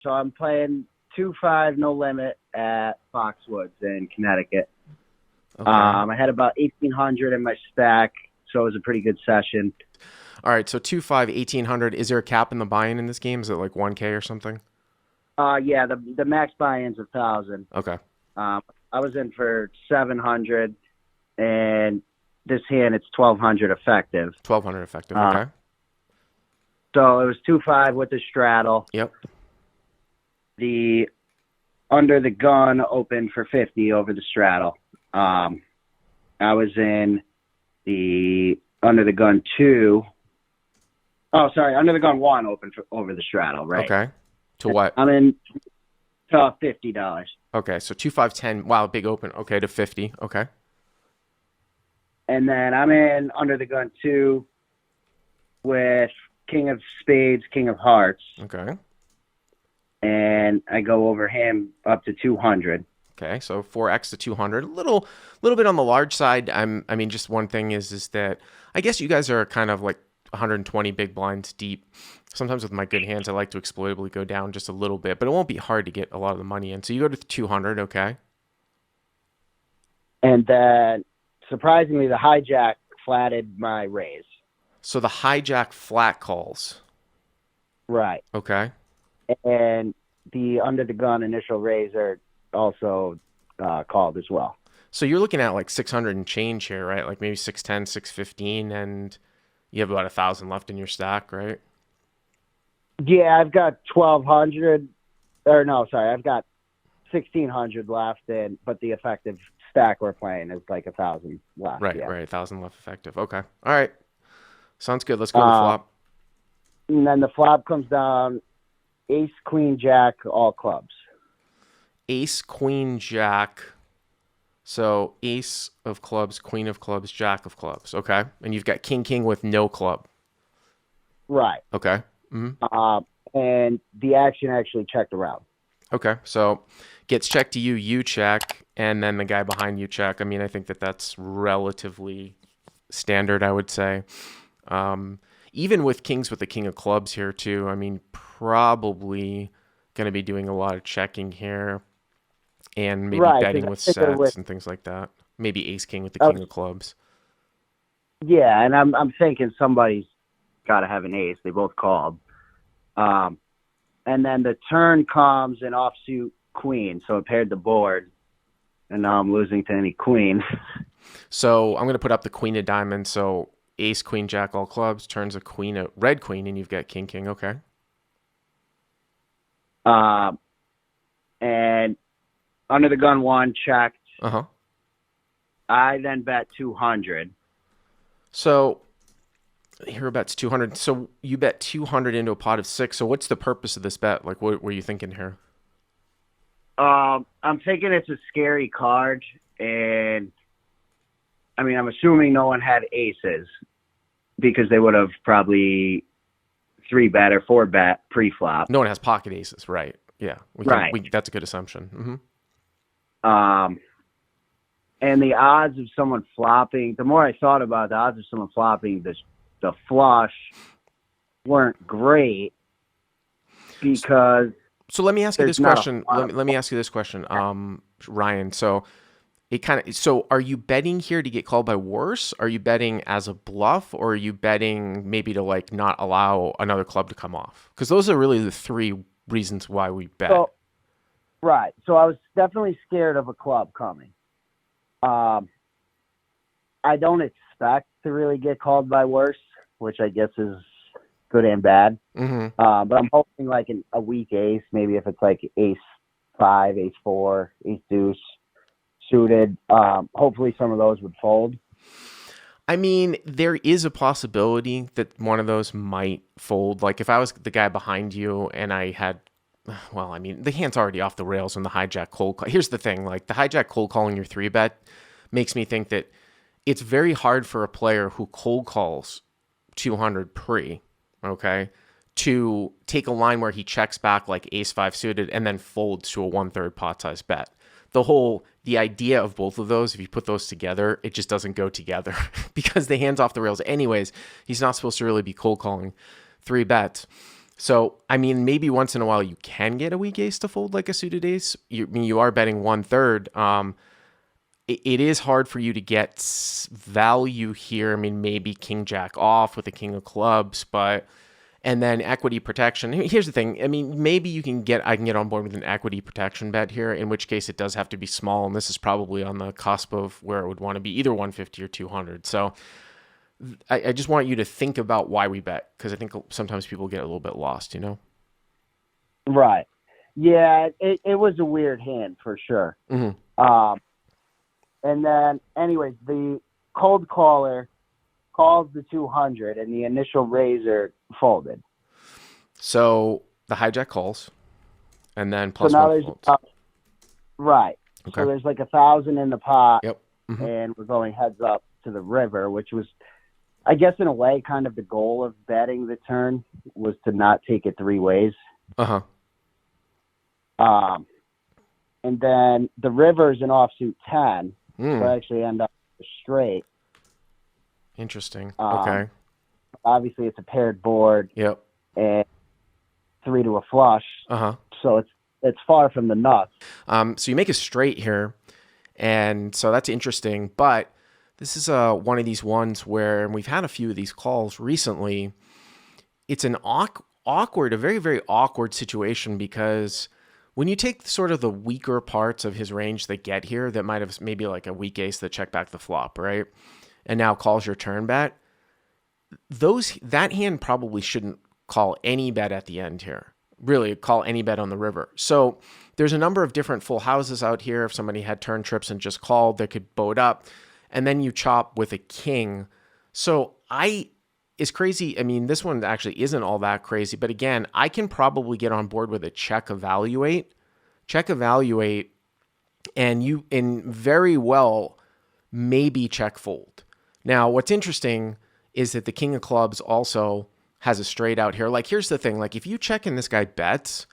So I'm playing 2-5 no limit at Foxwoods in Connecticut. Okay. I had about 1,800 in my stack, so it was a pretty good session. All right. So 2-5, 1,800. Is there a cap in the buy-in in this game? Is it like 1K or something? Yeah, the max buy-in's 1,000. Okay. Um, I was in for 700, and this hand it's 1,200 effective. 1,200 effective. Uh, Okay. so it was 2-5 with the straddle. Yep. The under the gun opened for 50 over the straddle. I was in the under the gun 2. Oh, sorry, under the gun 1 opened over the straddle, right? Okay. To what? I'm in $50. Okay. So 2-5-10. Wow, big open. Okay, to 50. Okay. And then I'm in under the gun 2 with King of Spades, King of Hearts. Okay. And I go over him up to 200. Okay, so 4x to 200, little bit on the large side. I mean, just one thing is that I guess you guys are kind of like 120 big blinds deep. Sometimes with my good hands, I like to exploitably go down just a little bit, but it won't be hard to get a lot of the money in. So you go to 200, okay? And then, surprisingly, the hijack flatted my raise. So the hijack flat calls, Right. okay? And the under the gun initial raise are also called as well. So you're looking at like 600 and change here, right? Like maybe 610, 615, and you have about 1,000 left in your stack, right? Yeah, I've got 1,200. Or no, sorry, I've got 1,600 left, but the effective stack we're playing is like 1,000 left. Right, yeah. right. 1,000 left effective. Okay. All right. Sounds good. Let's go to the flop. And then the flop comes down ace, queen, jack, all clubs. Ace, queen, jack. So ace of clubs, queen of clubs, jack of clubs. Okay. And you've got king, king with no club. Right. Okay. And the action actually checked around. Okay. So gets checked to you, you check, and then the guy behind you check. I mean, I think that's relatively standard, I would say. Even with kings with the king of clubs here too, I mean, probably going to be doing a lot of checking here and maybe Right, betting 'cause I with figure sets and things like that. Maybe ace king with the Oh, king of clubs. yeah, and I'm thinking somebody's got to have an ace. They both called. And then the turn comes an offsuit queen, so it paired the board, and now I'm losing to any queen. So I'm going to put up the queen of diamonds. So ace, queen, jack, all clubs turns a queen, a red queen, and you've got king, king. Okay. And under the gun 1 checked. Uh-huh. I then bet 200. So here bets 200. So you bet 200 into a pot of 6. So what's the purpose of this bet? Like, what were you thinking here? I'm thinking it's a scary card, and I mean, I'm assuming no one had aces because they would have probably 3-bet or 4-bet pre-flop. No one has pocket aces, right? Yeah. Right. That's a good assumption. And the odds of someone flopping, the more I thought about it, the odds of someone flopping the flush weren't great because. So let me ask you this not a question. lot Let me ask you this question, Ryan. So are you betting here to get called by worse? Are you betting as a bluff, or are you betting maybe to like not allow another club to come off? Because those are really the three reasons why we bet. Right. So I was definitely scared of a club coming. I don't expect to really get called by worse, which I guess is good and bad. Mm-hmm. But I'm hoping like a weak ace, maybe if it's like ace 5, ace 4, ace deuce suited. Hopefully some of those would fold. I mean, there is a possibility that one of those might fold. Like if I was the guy behind you and I had, well, I mean, the hand's already off the rails on the hijack cold call. Here's the thing, like the hijack cold calling your 3-bet makes me think that it's very hard for a player who cold calls 200 pre, okay, to take a line where he checks back like ace 5 suited and then folds to a 1/3 pot size bet. The idea of both of those, if you put those together, it just doesn't go together because the hand's off the rails anyways. He's not supposed to really be cold calling 3 bets. So, I mean, maybe once in a while you can get a weak ace to fold like a suited ace. I mean, you are betting 1/3. It is hard for you to get value here. I mean, maybe king jack off with a king of clubs, but and then equity protection. Here's the thing. I mean, maybe I can get on board with an equity protection bet here, in which case it does have to be small, and this is probably on the cusp of where it would want to be either 150 or 200. So I just want you to think about why we bet, because I think sometimes people get a little bit lost, you know? Right. Yeah, it was a weird hand for sure. Mm-hmm. And then, anyways, the cold caller calls the 200, and the initial raiser folded. So the hijack calls, and then So plus now one there's folds. right. Okay. So there's like 1,000 in the pot, Yep. Mm-hmm. and we're going heads up to the river, which was, I guess, in a way, kind of the goal of betting the turn was to not take it three ways. Uh-huh. And then the river's an offsuit 10, so I actually end up straight. Interesting. Okay. Obviously, it's a paired board. Yep. And 3 to a flush. Uh-huh. So it's far from the nuts. So you make a straight here, and so that's interesting. But this is one of these ones where, and we've had a few of these calls recently. It's an awkward, a very, very awkward situation, because when you take sort of the weaker parts of his range that get here, that might have maybe like a weak ace that check back the flop, right? And now calls your turn bet. That hand probably shouldn't call any bet at the end here. Really, call any bet on the river. So there's a number of different full houses out here. If somebody had turn trips and just called, they could boat up. And then you chop with a king. So it's crazy. I mean, this one actually isn't all that crazy. But again, I can probably get on board with a check evaluate, and very well maybe check fold. Now, what's interesting is that the king of clubs also has a straight out here. Like, here's the thing. Like, if you check and this guy bets,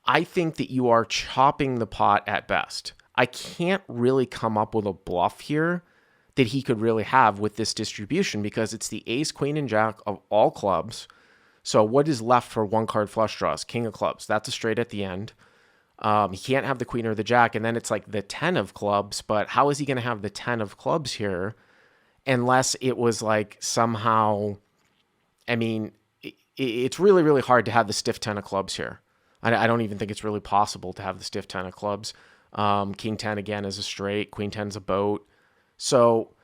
I think that you are chopping the pot at best. I can't really come up with a bluff here that he could really have with this distribution, because it's the ace, queen, and jack of all clubs. So what is left for one card flush draws? King of clubs. That's a straight at the end. He can't have the queen or the jack, and then it's like the 10 of clubs. But how is he going to have the 10 of clubs here unless it was like somehow, I mean, it's really, really hard to have the stiff 10 of clubs here. I don't even think it's really possible to have the stiff 10 of clubs. King 10 again is a straight, queen 10 is a boat. So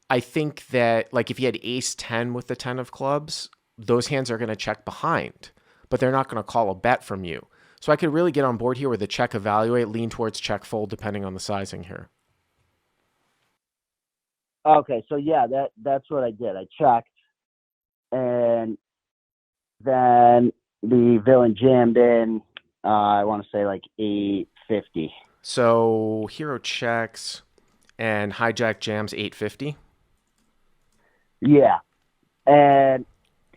I think that, like, if you had ace 10 with the 10 of clubs, those hands are going to check behind, but they're not going to call a bet from you. So I could really get on board here with a check evaluate, lean towards check fold, depending on the sizing here. Okay, so yeah, that's what I did. I checked, and then the villain jammed in, I want to say like 850. So hero checks and hijack jams 850. Yeah. And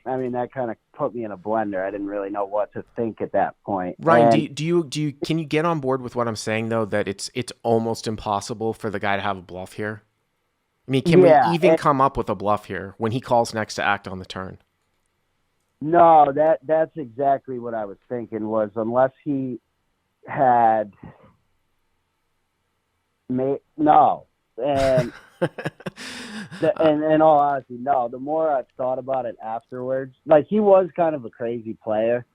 I mean, that kind of put me in a blender. I didn't really know what to think at that point. Ryan, can you get on board with what I'm saying, though, that it's almost impossible for the guy to have a bluff here? I mean, can we even come up with a bluff here when he calls next to act on the turn? No, that's exactly what I was thinking, was unless he had no. And and in all honesty, no. The more I've thought about it afterwards, like, he was kind of a crazy player.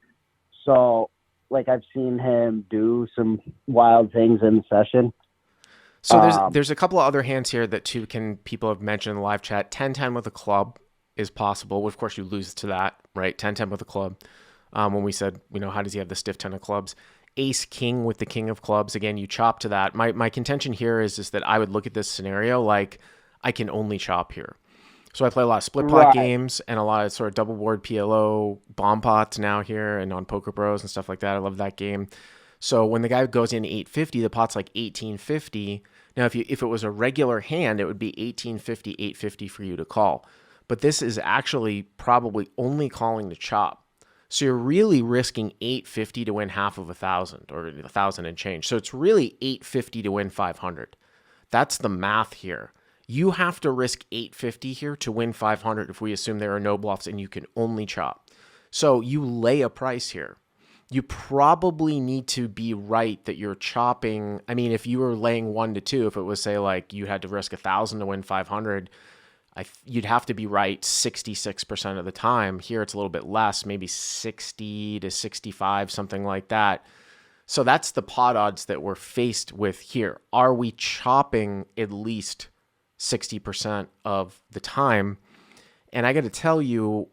So, like, I've seen him do some wild things in the session. So there's a couple of other hands here that people have mentioned in the live chat. 10-10 with a club is possible. Well, of course, you lose to that, right? 10-10 with a club. When we said, how does he have the stiff 10 of clubs? Ace king with the king of clubs. Again, you chop to that. My contention here is that I would look at this scenario like I can only chop here. So I play a lot of split pot games and a lot of sort of double board PLO bomb pots now here and on Poker Bros and stuff like that. I love that game. So when the guy goes in 850, the pot's like 1850. Now, if it was a regular hand, it would be 1850, 850 for you to call. But this is actually probably only calling the chop. So you're really risking 850 to win half of 1,000 or 1,000 and change. So it's really 850 to win 500. That's the math here. You have to risk 850 here to win 500 if we assume there are no bluffs and you can only chop. So you lay a price here. You probably need to be right that you're chopping. I mean, if you were laying 1 to 2, if it was say like you had to risk 1,000 to win 500, you'd have to be right 66% of the time. Here it's a little bit less, maybe 60 to 65, something like that. So that's the pot odds that we're faced with here. Are we chopping at least 60% of the time? And I got to tell you,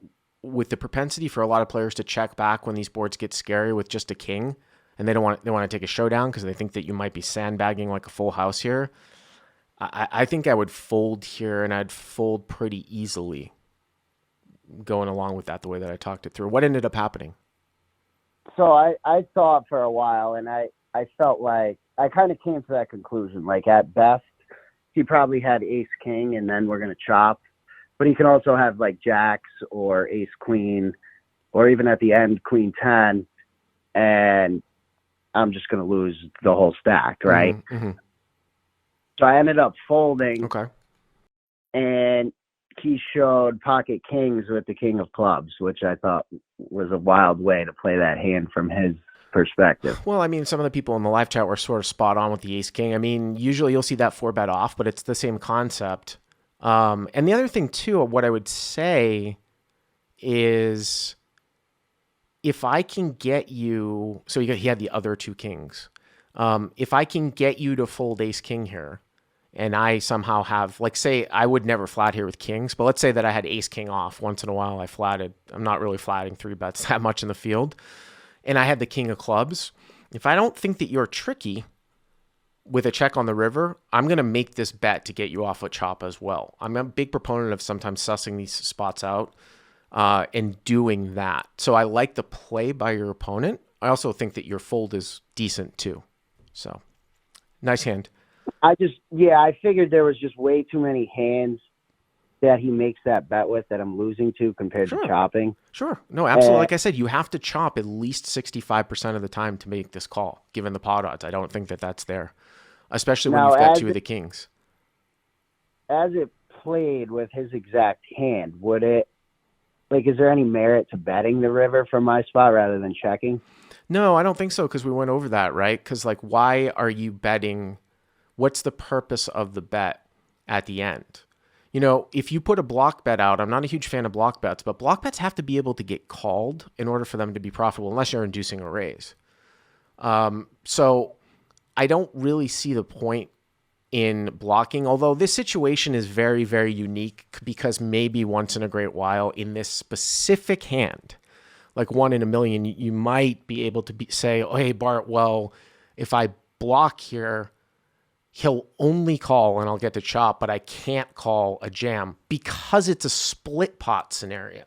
with the propensity for a lot of players to check back when these boards get scary with just a king, and they want to take a showdown because they think that you might be sandbagging like a full house here. I think I would fold here, and I'd fold pretty easily going along with that, the way that I talked it through. What ended up happening? So I thought for a while, and I felt like I kind of came to that conclusion. Like, at best, he probably had ace king, and then we're going to chop. But he can also have like jacks or ace queen, or even at the end, queen 10, and I'm just going to lose the whole stack, right? Mm-hmm. So I ended up folding. Okay. And he showed pocket kings with the king of clubs, which I thought was a wild way to play that hand from his perspective. Well, I mean, some of the people in the live chat were sort of spot on with the ace king. I mean, usually you'll see that 4-bet off, but it's the same concept. And the other thing too, what I would say is, if I can get you, so he had the other 2 kings. If I can get you to fold ace king here, and I somehow have, like, say, I would never flat here with kings, but let's say that I had ace king off. Once in a while I flatted. I'm not really flatting 3-bets that much in the field. And I had the king of clubs. If I don't think that you're tricky with a check on the river, I'm going to make this bet to get you off a chop as well. I'm a big proponent of sometimes sussing these spots out and doing that. So I like the play by your opponent. I also think that your fold is decent too. So nice hand. I figured there was just way too many hands that he makes that bet with that I'm losing to compared to chopping. Sure. No, absolutely. Like I said, you have to chop at least 65% of the time to make this call, given the pot odds. I don't think that that's there, especially when you've got 2 of the kings. As it played with his exact hand, would it, like, is there any merit to betting the river from my spot rather than checking? No, I don't think so, because we went over that, right? Because, like, why are you betting? What's the purpose of the bet at the end? You know, if you put a block bet out, I'm not a huge fan of block bets, but block bets have to be able to get called in order for them to be profitable, unless you're inducing a raise. So I don't really see the point in blocking, although this situation is very, very unique, because maybe once in a great while in this specific hand, like 1 in a million, you might be able to say, oh, hey, Bart, well, if I block here, he'll only call and I'll get to chop, but I can't call a jam because it's a split pot scenario.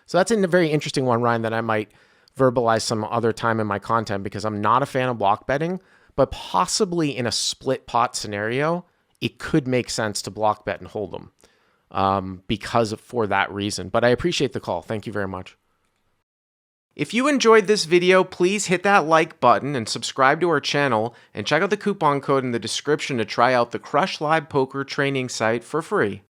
So that's a very interesting one, Ryan, that I might verbalize some other time in my content, because I'm not a fan of block betting, but possibly in a split pot scenario, it could make sense to block bet and hold them for that reason. But I appreciate the call. Thank you very much. If you enjoyed this video, please hit that like button and subscribe to our channel, and check out the coupon code in the description to try out the Crush Live Poker training site for free.